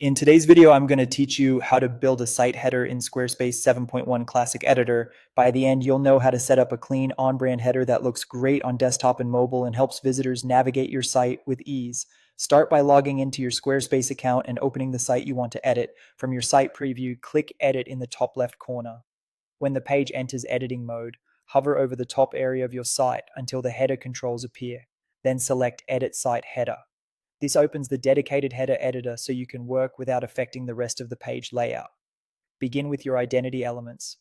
In today's video, I'm going to teach you how to build a site header in Squarespace 7.1 Classic Editor. By the end, you'll know how to set up a clean, on-brand header that looks great on desktop and mobile and helps visitors navigate your site with ease. Start by logging into your Squarespace account and opening the site you want to edit. From your site preview, click Edit in the top left corner. When the page enters editing mode, hover over the top area of your site until the header controls appear. Then select Edit Site Header. This opens the dedicated header editor so you can work without affecting the rest of the page layout. Begin with your identity elements.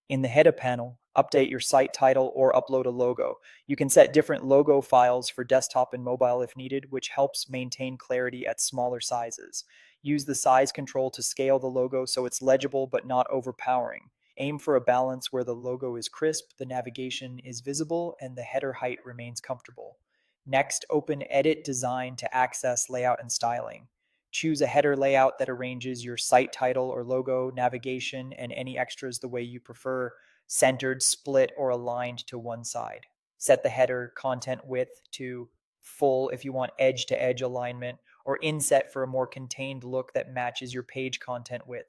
In the header panel, update your site title or upload a logo. You can set different logo files for desktop and mobile if needed, which helps maintain clarity at smaller sizes. Use the size control to scale the logo so it's legible but not overpowering. Aim for a balance where the logo is crisp, the navigation is visible, and the header height remains comfortable. Next, open Edit Design to access layout and styling. Choose a header layout that arranges your site title or logo, navigation, and any extras the way you prefer, centered, split, or aligned to one side. Set the header content width to full if you want edge to edge alignment, or inset for a more contained look that matches your page content width.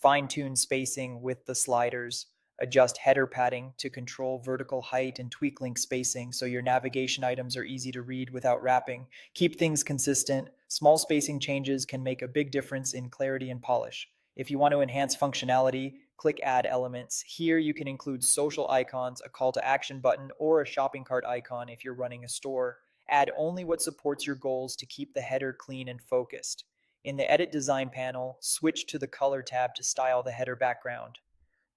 Fine-tune spacing with the sliders. Adjust header padding to control vertical height and tweak link spacing so your navigation items are easy to read without wrapping. Keep things consistent. Small spacing changes can make a big difference in clarity and polish. If you want to enhance functionality, click Add Elements. Here you can include social icons, a call to action button, or a shopping cart icon if you're running a store. Add only what supports your goals to keep the header clean and focused. In the Edit Design panel, switch to the Color tab to style the header background.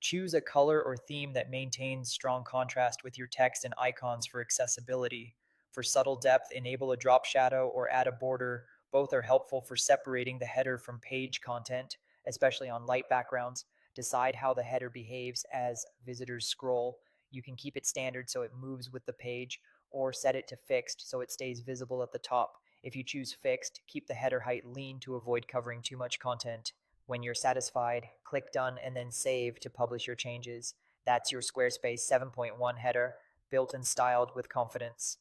Choose a color or theme that maintains strong contrast with your text and icons for accessibility. For subtle depth, enable a drop shadow or add a border. Both are helpful for separating the header from page content, especially on light backgrounds. Decide how the header behaves as visitors scroll. You can keep it standard so it moves with the page, or set it to fixed so it stays visible at the top. If you choose fixed, keep the header height lean to avoid covering too much content. When you're satisfied, click Done and then Save to publish your changes. That's your Squarespace 7.1 header, built and styled with confidence.